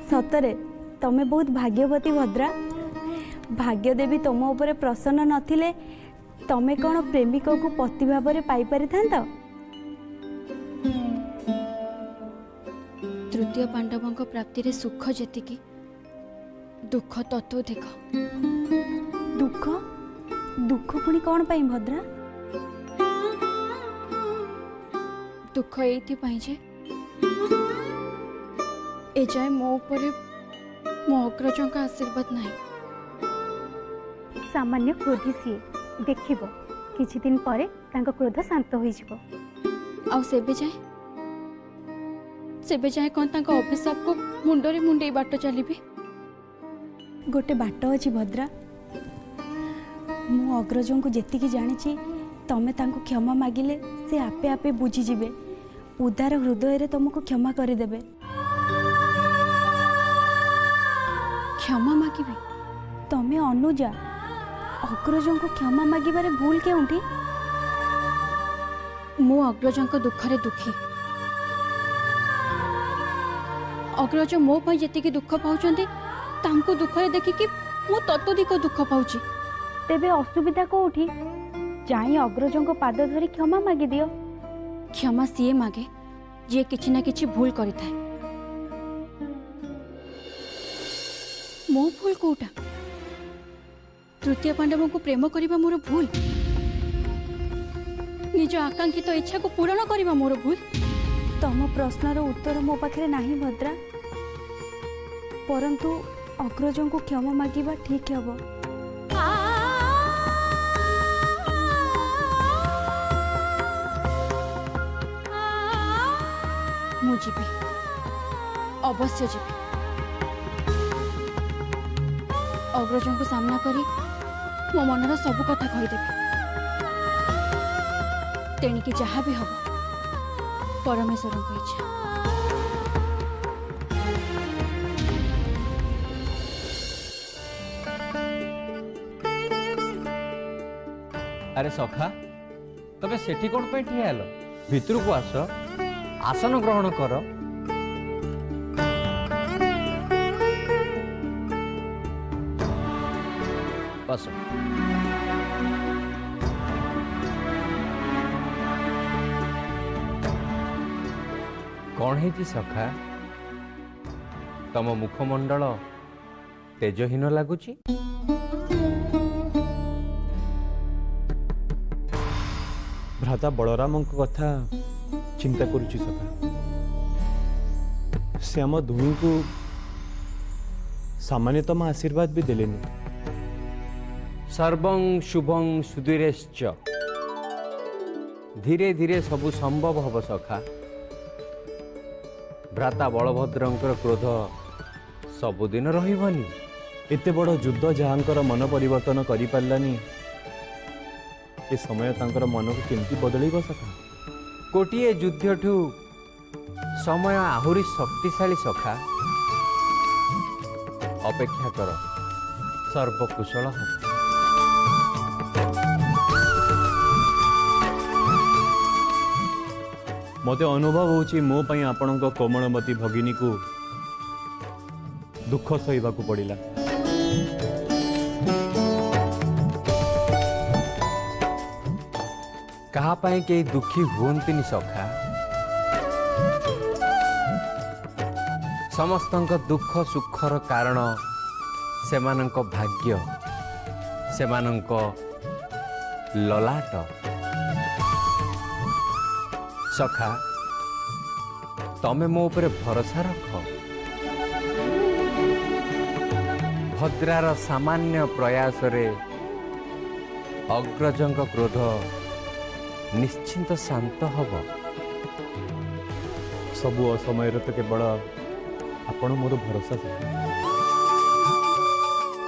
सतरे तमे बहुत भाग्यवती भद्रा। भाग्य देवी तुम उपरे प्रसन्न नथिले तमे कौन प्रेमिक को पति भाव में पाई पारि थांत। तृतीय पांडवों प्राप्ति रे सुख जेतिकी दुख तत्वधिक। दुख दुख पुणी कौन पाई भद्रा? दुख एइथिपाई जे ए जाए मो उपरे मो अग्रजों का आशीर्वाद नहीं। सामान्य क्रोधी सी देखिबो किछि दिन परे तांको क्रोध शांत होई जिवो। आउ सेबे जाए कौन तांको अभिशाप को मुंडरे मुंडे बाट चलीबी। गोटे बाट अछि भद्रा। मु अग्रजों को जेतिकी जानिछि तमे तांको क्षमा मागिले से आपे आपे बुझी जिवे। उदार हृदय रे तुमको क्षमा कर देबे। क्षमा मागिबी? तमे अनुजा अग्रजों को क्षमा मागिबारे भूल केउंठी? मु अग्रजों को दुखरे दुखी। अग्रज मो पई जेतिकी दुख पाउचंती तांको दुखरे देखिकी मु तत्वधिक दुख पाउची। तेबे असुविधा कोउठी? जाई अग्रजों को पाद धरी क्षमा मागी दियो। क्षमा सीए मागे जे किछि ना किछि भूल करि थाए। मो भूल कोटा? तृतीय पांडवों को प्रेम करिबा मोर भूल? निज आकांक्षित इच्छा को पूर्ण करिबा मोर भूल? तम प्रश्नर उत्तर मो पाखरे नाही भद्रा। परंतु अग्रजों को क्षमा मागिबा ठीक हबो। मु जीवी, अवश्य जीवी। अग्रजों को सामना करी मो मनर सब कथा कहीदेवी। तेणिकी जहाँ भी हम परमेश्वर को इच्छा। अरे सखा तबे सेठी कोन पे ठिया हेलो? भितर को आस, आसन ग्रहण कर। बस कौन है सखा तम मुखमंडल तेजहीन लगुची? भ्राता बलराम कथा चिंता करुची सखा। से आम दुही को सामान्यतम आशीर्वाद भी देलेनी। सर्वं शुभं सुधीरेश्च। धीरे धीरे सबु संभव हब सखा। भ्राता बलभद्रंकर क्रोध सबुदिन रहिबनी। एते बड़ युद्ध जहाँकर मन परिवर्तन करि पारलानी ए समय तांकर मन को केमती बदलैब सखा? कोटिए युद्ध ठू समय आहुरी शक्तिशाली सखा। अपेक्षा कर सर्वकुशल हम। मते अनुभव होची मो पई आपणक कोमलमती भगिनी को दुख सहिबा को पड़िला। कहा पाए के दुखी हुंतिनी सखा। समस्तंक दुख सुखर कारण सेमानंक भाग्य, सेमानंक ललाट। सखा तमे मो उपरे भरोसा रख। भद्रार सामान्य प्रयास रे अग्रजंक क्रोध निश्चिंत शांत हब। सबु असमय तो केवल आपण मोर भरोसा से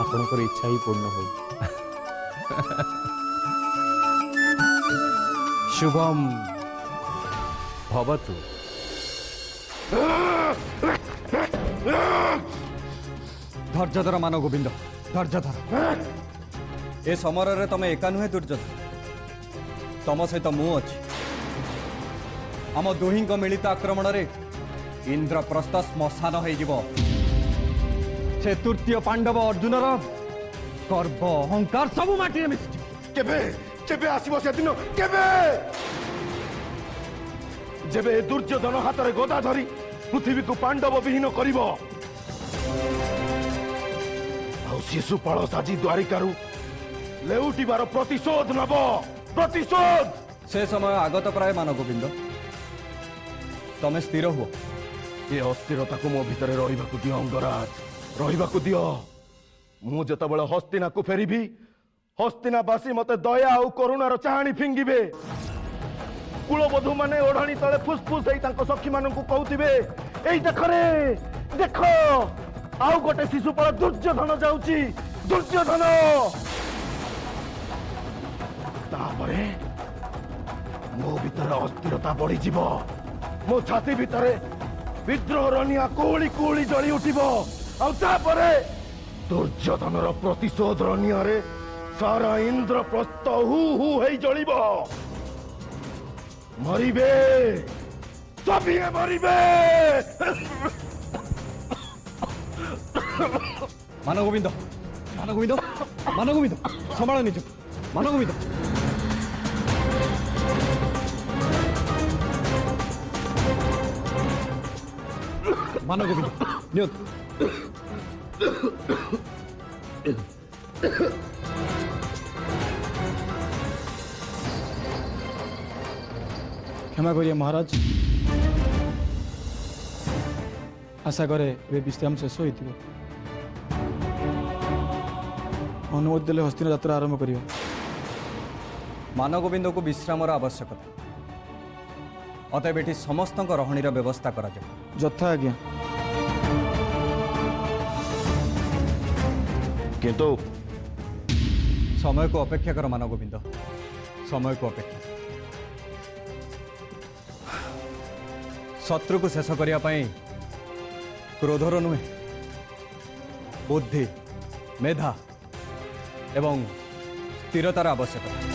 आपणकर इच्छा ही पूर्ण हो। शुभम भवतु। धैर्य धर मान गोविंद, धैर्य धर। ए समर तमे एका नुहे दुर्योधन, तम सहित मु अच्छी। आम दुही मिलित आक्रमण रे इंद्रप्रस्थ श्मशान हो से तृतीय पांडव अर्जुनर गर्व अहंकार सब माटी मिशि केबे केबे आसीबो से दिन केबे जेबे दुर्योधन हाथ रे गदा धरी पृथ्वी को पांडव विहीन करिवो आ शिशुपाल साजी द्वारिकारु लेउटिबार प्रतिशोध नब प्रतिशोध से समय आगत प्राय मान गोविंद तमे स्थिर हुओ ये अस्थिरता को मो भितर रहिबाकु दियो अंगराज रहिबाकु दियो मु जतबेले हस्तिना को फेरिबी हस्तिनावासी मते दया और करुणार चाहाणी फिंगिबे कुलबधू माने ओढ़ाणी तले फुसफुस एई तांको सखी माननकु कहउतिबे एई देखरे देखो आउ गोटे शिशुपाल दुर्योधन जाउची दुर्योधन तापरे मो भितर अस्थिरता बढ़ी जीव मो छाती भितर विद्रोह रनिया कोली कोली जली उठिब आउ तापरे दुर्योधनर प्रतिशोध रनिया रे सारा इंद्रप्रस्थ हु हु हेई जलिब मरिबे सभिए मरिबे मान गोविंद मान गोविंद मान गोविंद संभाल निज मान गोविंद मान गोविंद नियत क्षमा करिए महाराज आशा करे वे विश्राम शेष होती अनुमति देले हस्तिन यात्रा आरंभ करियो मान गोविंद को विश्रामर आवश्यकता अतएव एटी समस्त रहणीर व्यवस्था करा जाए यथा आज्ञा किंतु समय को अपेक्षा कर मान गोविंद समय को अपेक्षा शत्रु को शेष करने क्रोधर नुहे बुद्धि मेधा एवं स्थिरतार आवश्यकता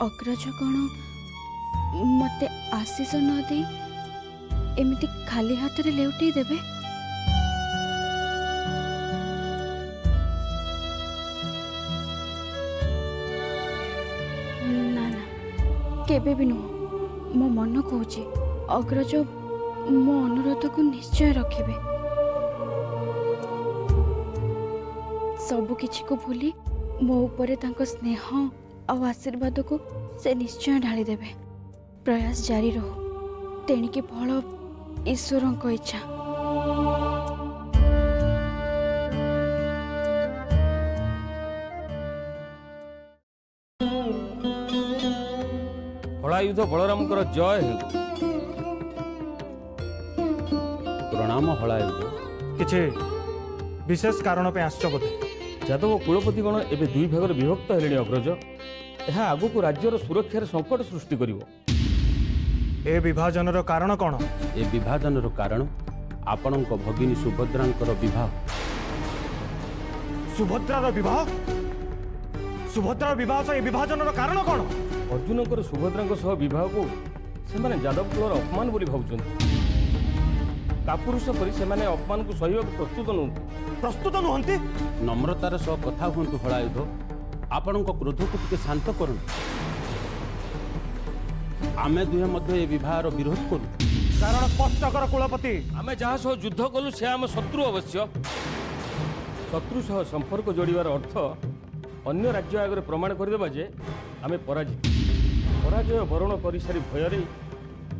अग्रज कौन मते आशीष न दे एमिति खाली हाथ रे लेउटी देबे ना ना केबे भी नुह मो मन कहूची अग्रज मो अनुरोध को निश्चय रखिबे सबु किछि को भूली मो ऊपर तांको स्नेह और आशीर्वाद को से निश्चय ढाली देबे प्रयास जारी रहो तेणिके फल ईश्वर को इच्छा हलायुध बलराम जय हो प्रणाम हलायुध किछि विशेष कारण पे आश्च बोधे यादव कुलपति गण एवं दुई भाग विभक्त हेले अग्रज यह आगक राज्यर सुरक्षार संकट सृष्टि करिवो ए विभाजनर कारण कौन ए विभाजनर कारण आपणक भगिनी सुभद्रांकर विवाह सुभद्रार विवाह सुभद्रार विवाह सह विभाजनर कारण कौन अर्जुनकर सुभद्रांक सह विवाह को से यादव कुलर अपमान बोली भावुଛନ୍ତି कापुरुष परि से अपमान को सहयोग प्रस्तुत नुहंती नम्रतार सह कथा हुंतु हलायुध आपण क्रोध को टिके शांत करूँ आमे दुहे मध्य ए विवाहर विरोध करूँ कारण स्पष्ट कर कुलपति आमे जहाँ सह युद्ध कलु से आम शत्रु अवश्य शत्रु सह संपर्क जोड़िबार अर्थ अन्य राज्य आगे प्रमाण करदेबा जे आमे पराजित पराजय वरण कर सारी भय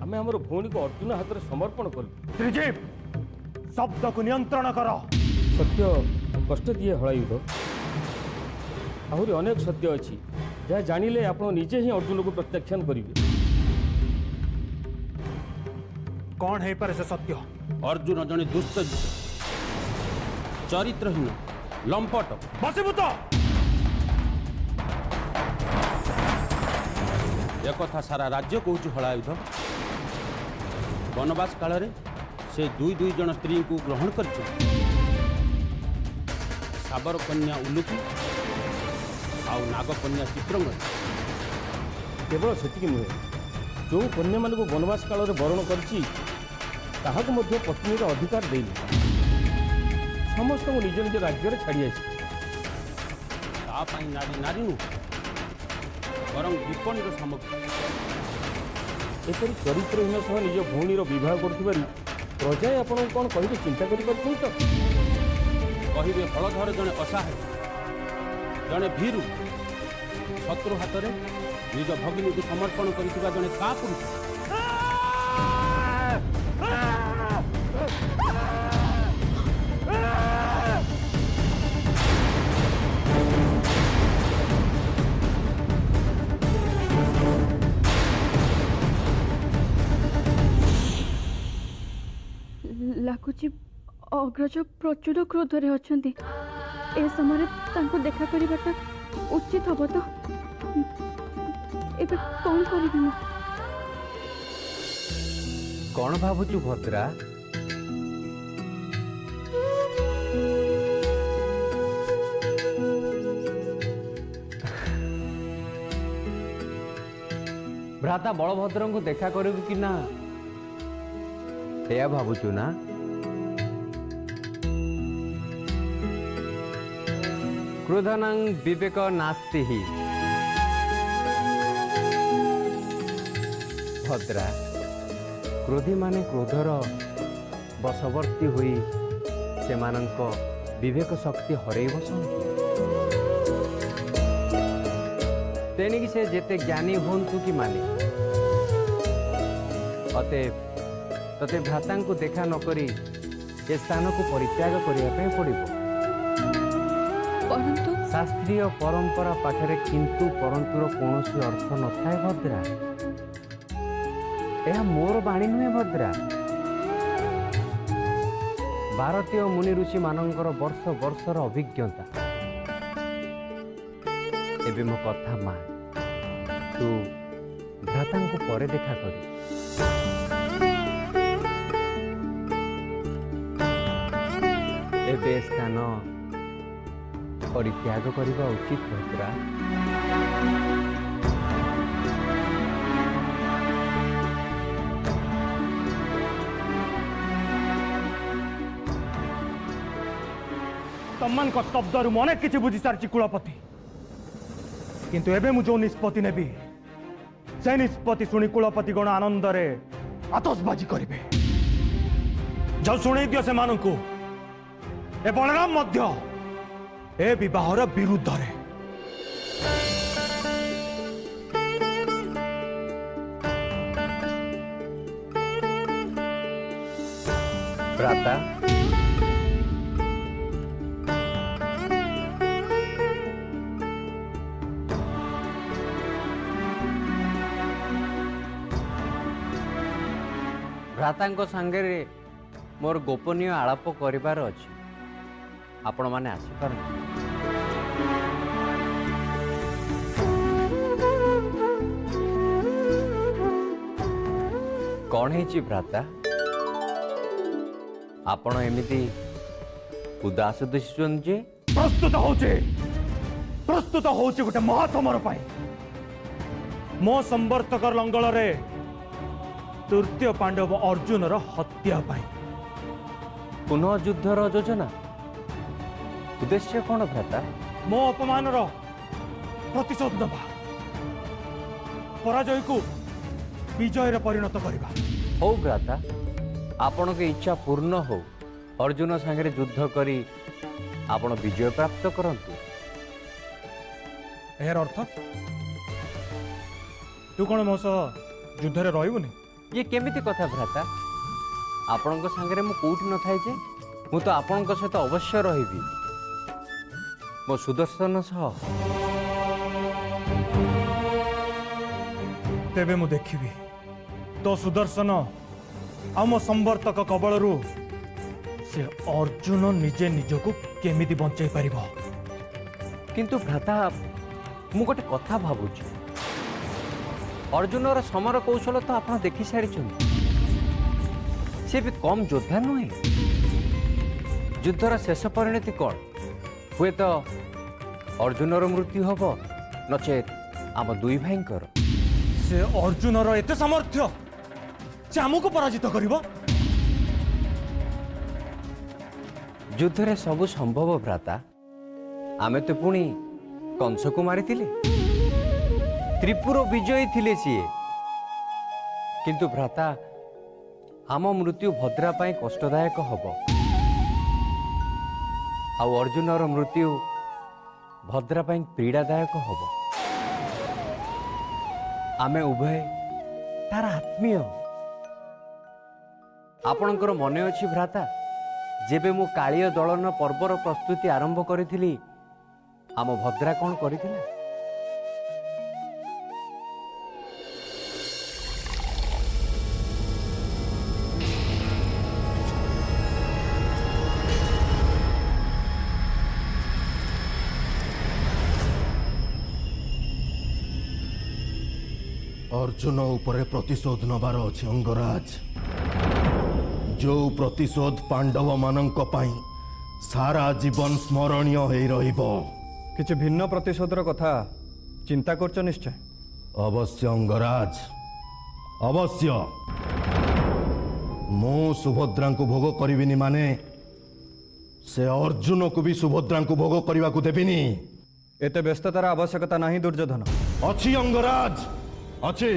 आमे हमर भौणी को अर्जुन हाथ में समर्पण करूँ त्रिजीव शब्द को नियंत्रण कर सत्य कष्ट दिए हलायुध आहरी अनेक सत्य अच्छी जहाँ जानिले आप निजे ही अर्जुन को प्रत्याख्यान करेंगे कौन है पर से सत्य अर्जुन जने दुष्ट चरित्रहीन लंपट बसीभूत एक कथा सारा राज्य कहूँ हलायुध वनवास काल से दुई दुई जन स्त्री को ग्रहण कर ଶାବର କନ୍ୟା ଉଲୁକି ଆଉ ନାଗକନ୍ୟା ଚିତ୍ରଙ୍ଗନ। କେବଳ ସେତିକି ନୁହେଁ, ଯେଉଁ କନ୍ୟାମାନଙ୍କୁ ବନବାସ କାଳରେ ବରଣ କରିଛି ତାହାକୁ ମଧ୍ୟ ପତ୍ନୀର ଅଧିକାର ଦେଇନି। ସମସ୍ତଙ୍କୁ ନିଜ ନିଜ ରାଜ୍ୟରେ ଛାଡ଼ି ଆସିଛି। ତା ପାଇଁ ନାରୀ ନାରୀ ନୁହେଁ, ବରଂ ବିପଣୀର ସାମଗ୍ରୀ। ଏପରି ଚରିତ୍ରହୀନ ସହ ନିଜ ଭଉଣୀର ବିବାହ କରୁଥିବାରୁ ପ୍ରଜାଏ ଆପଣଙ୍କୁ କ'ଣ କହିବେ ଚିନ୍ତା କରିପାରୁଛନ୍ତି ତ? କହିବେ ହଳଧର ଜଣେ ଅସହାୟ, ଜଣେ ଭୀରୁ, ଶତ୍ରୁ ହାତରେ ନିଜ ଭଗିନୀକୁ ସମର୍ପଣ କରିଥିବା ଜଣେ କାପୁରୁଷ। ଲାଗୁଛି ଅଗ୍ରଜ ପ୍ରଚୁର କ୍ରୋଧରେ ଅଛନ୍ତି। ଏ ସମୟରେ ତାଙ୍କୁ ଦେଖା କରିବାଟା ଉଚିତ ହବ ତ? ଏବେ କ'ଣ କରିବି ମୁଁ? କ'ଣ ଭାବୁଛୁ ଭଦ୍ରା? ଭ୍ରାତା ବଳଭଦ୍ରଙ୍କୁ ଦେଖା କରିବୁ କି ନା ଏୟା ଭାବୁଛୁ ନା? କ୍ରୋଧନଂ ବିବେକ ନାସ୍ତି ହି। ଭଦ୍ରା, କ୍ରୋଧୀମାନେ କ୍ରୋଧର ବଶବର୍ତ୍ତୀ ହୋଇ ସେମାନଙ୍କ ବିବେକ ଶକ୍ତି ହରେଇ ବସନ୍ତି। ତେଣିକି ସେ ଯେତେ ଜ୍ଞାନୀ ହୁଅନ୍ତୁ କି ମାଲିକ, ଅତଏବ ତତେ ଭ୍ରାତାଙ୍କୁ ଦେଖା ନକରି ଏ ସ୍ଥାନକୁ ପରିତ୍ୟାଗ କରିବା ପାଇଁ ପଡ଼ିବ। ପରନ୍ତୁ ଶାସ୍ତ୍ରୀୟ ପରମ୍ପରା ପାଖରେ କିନ୍ତୁ ପରନ୍ତୁର କୌଣସି ଅର୍ଥ ନଥାଏ ଭଦ୍ରା। ଏହା ମୋର ବାଣୀ ନୁହେଁ ଭଦ୍ରା, ଭାରତୀୟ ମୁନି ଋଷି ମାନଙ୍କର ବର୍ଷ ବର୍ଷର ଅଭିଜ୍ଞତା। ଏବେ ମୋ କଥା ମାନ, ତୁ ଭ୍ରାତାଙ୍କୁ ପରେ ଦେଖା କରିବୁ। ଏବେ ସ୍ଥାନ ପରିତ୍ୟାଗ କରିବା ଉଚିତ ଭଦ୍ରା। ତମମାନଙ୍କ ଶବ୍ଦରୁ ମୁଁ ଅନେକ କିଛି ବୁଝି ସାରିଛି କୁଳପତି, କିନ୍ତୁ ଏବେ ମୁଁ ଯେଉଁ ନିଷ୍ପତ୍ତି ନେବି ସେ ନିଷ୍ପତ୍ତି ଶୁଣି କୁଳପତି ଗଣ ଆନନ୍ଦରେ ଆତସବାଜି କରିବେ। ଯାଉ ଶୁଣେଇ ଦିଅ ସେମାନଙ୍କୁ, ଏ ବଳରାମ ମଧ୍ୟ ଏ ବିବାହର ବିରୁଦ୍ଧରେ। ଭ୍ରାତା, ଭ୍ରାତାଙ୍କ ସାଙ୍ଗରେ ମୋର ଗୋପନୀୟ ଆଳାପ କରିବାର ଅଛି। ଆପଣମାନେ ଆସିପାରନ୍ତି। କ'ଣ ହେଇଛି ଭ୍ରାତା? ଆପଣ ଏମିତି ଉଦାସ ଦିଶୁଛନ୍ତି ଯେ? ପ୍ରସ୍ତୁତ ହଉଛି ଗୋଟେ ମହାସମର ପାଇଁ। ମୋ ସମ୍ବର୍ତ୍ତକର ଲଙ୍ଗଳରେ ତୃତୀୟ ପାଣ୍ଡବ ଅର୍ଜୁନର ହତ୍ୟା ପାଇଁ। ପୁନଃ ଯୁଦ୍ଧର ଯୋଜନା? ଉଦ୍ଦେଶ୍ୟ କ'ଣ ଭ୍ରାତା? ମୋ ଅପମାନର ପ୍ରତିଶୋଧ ନେବା, ପରାଜୟକୁ ବିଜୟରେ ପରିଣତ କରିବା। ହଉ ଭ୍ରାତା, ଆପଣଙ୍କ ଇଚ୍ଛା ପୂର୍ଣ୍ଣ ହଉ। ଅର୍ଜୁନ ସାଙ୍ଗରେ ଯୁଦ୍ଧ କରି ଆପଣ ବିଜୟ ପ୍ରାପ୍ତ କରନ୍ତୁ। ଏହାର ଅର୍ଥ ତୁ କ'ଣ ମୋ ସହ ଯୁଦ୍ଧରେ ରହିବୁନି? ଇଏ କେମିତି କଥା ଭ୍ରାତା? ଆପଣଙ୍କ ସାଙ୍ଗରେ ମୁଁ କୋଉଠି ନଥାଏ ଯେ? ମୁଁ ତ ଆପଣଙ୍କ ସହିତ ଅବଶ୍ୟ ରହିବି, ମୋ ସୁଦର୍ଶନ ସହ। ତେବେ ମୁଁ ଦେଖିବି ତୋ ସୁଦର୍ଶନ ଆଉ ମୋ ସମ୍ବର୍ତ୍ତକ କବଳରୁ ସେ ଅର୍ଜୁନ ନିଜେ ନିଜକୁ କେମିତି ବଞ୍ଚାଇ ପାରିବ। କିନ୍ତୁ ଭ୍ରାତା, ମୁଁ ଗୋଟେ କଥା ଭାବୁଛି। ଅର୍ଜୁନର ସମର କୌଶଳ ତ ଆପଣ ଦେଖି ସାରିଛନ୍ତି। ସେ ବି କମ୍ ଯୋଦ୍ଧା ନୁହେଁ। ଯୁଦ୍ଧର ଶେଷ ପରିଣତି କ'ଣ? हुए तो अर्जुनर मृत्यु हब नचेत आम दुई भाईंकर। से अर्जुनर एते सामर्थ्य से आमको पराजित करिबो? युद्ध रे सबु संभव भ्राता। आमे तो पुणी कंस को मारी त्रिपुर विजयी थिले सीए। किंतु भ्राता आम मृत्यु भद्रा पाई कष्टदायक हब आ अर्जुनर मृत्यु भद्रा पाई पीड़ादायक हब। आमे उभय तार आत्मीय। आपणकर मने अछि भ्राता जेबे मु कालिय दलन पर्वर प्रस्तुति आरंभ करिथिली आम भद्रा कौन करिथिला? अर्जुन उपरे प्रतिशोध नबार अछि अंगराज। जो प्रतिशोध पांडव मानंक पाई सारा जीवन स्मरणीय होई रहिबो। किछि भिन्न प्रतिशोधर कथा चिंता करछ निश्चय? अवश्य अंगराज, अवश्य। मो सुभद्रा को भोग करिबिनी माने से अर्जुन को भी सुभद्रा को भोग करने को देविनी। एते व्यस्ततार आवश्यकता नहीं दुर्योधन। अच्छी अंगराज अच्छी।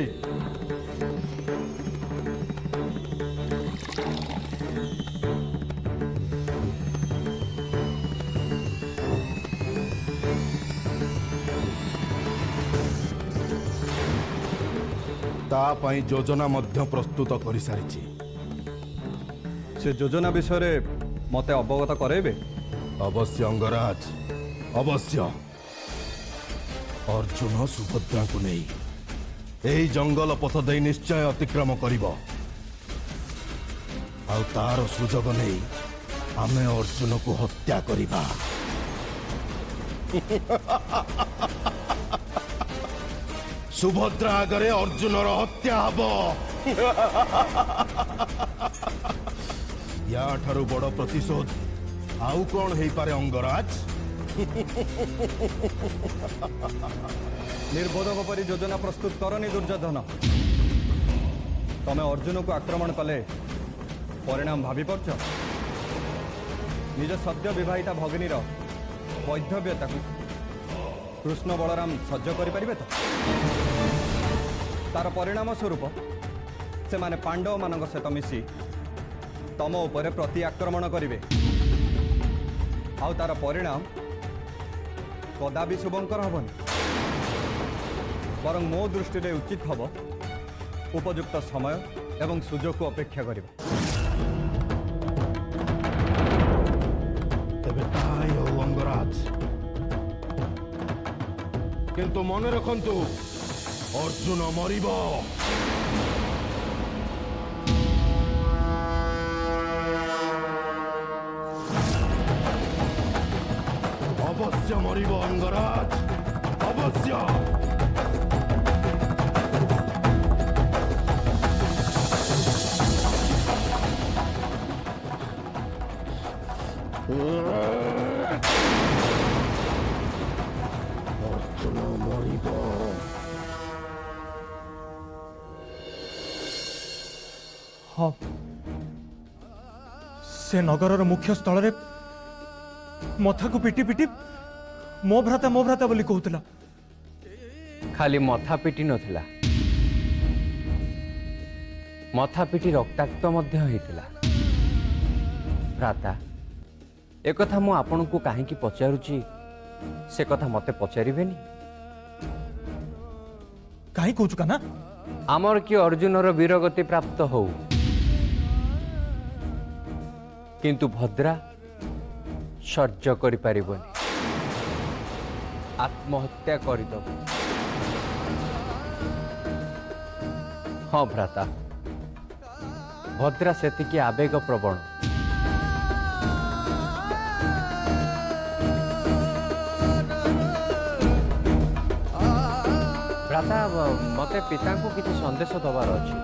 तापाई योजना मध्य प्रस्तुत कर सारी। से योजना विषय रे मते अवगत करेबे? अवश्य अंगराज अवश्य। अर्जुन सुभद्रा को नहीं यही जंगल पथ दे निश्चय अतिक्रम करिबो। आउ तार सुजोग नहीं आमे अर्जुन को हत्या करिबा। सुभद्रा आगरे अर्जुनर हत्या हबो। या ठारू बड़ प्रतिशोध आउ कौन हेई पारे अंगराज? निर्बोधक परी योजना प्रस्तुत करनी दुर्योधन। तमे अर्जुन को आक्रमण कले परिणाम भावी पार्छ? निज सद्य विवाहिता भगिनीर वैधव्यता कृष्ण बलराम सह्य करें तो? तार परिणाम स्वरूप से माने पांडव मान सहित मिसी तम उपरे प्रति आक्रमण करेंगे। आउ तार परिणाम कदापि शुभंकर हबनी। बरं मो दृष्टि रे उचित हब उपयुक्त समय एवं सुजोग को अपेक्षा करिबा। तबे ताई हो अंगराज। किंतु मन रखंतु अर्जुन मरिबो। अवश्य मरिबो अंगराज अवश्य। अर्जुन मरिबो। हाँ से नगर मुख्य स्थल रे मथा को पिटी पिटी मो भ्राता बोली कहूला। खाली मथा पिटी नथिला, मथा पिटी रक्ताक्त मध्य होइतिला। भ्राता एक कथा मु आपन को काहे की पचारुची से कथा मते पचारिबेनी? काहे कहूचु काना? आमर कि अर्जुनर वीरगति प्राप्त हो किंतु भद्रा सह्य करि पारिबनी, आत्महत्या करदब। हाँ भ्राता भद्रा सेतिकी आवेग प्रवण। भ्राता मते पिता को किसी संदेश दबार अछि।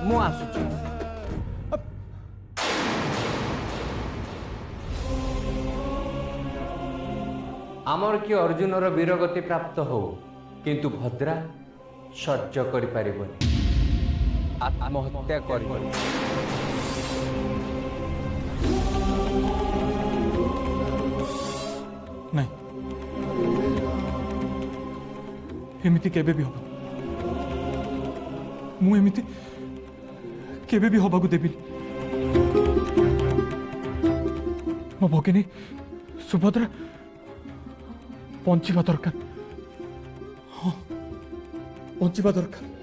मु आसुची। आमर कि अर्जुनर वीरगति प्राप्त हो किंतु भद्रा सह्य करि पारिबनी आत्महत्या करिबनी। नहीं एमिति केबे भी हबो मु एमिति केबे भी हबाकू देबिनी। मो भगिनी सुभद्रा बंचिबा दरकार। हाँ बंचिबा दरकार।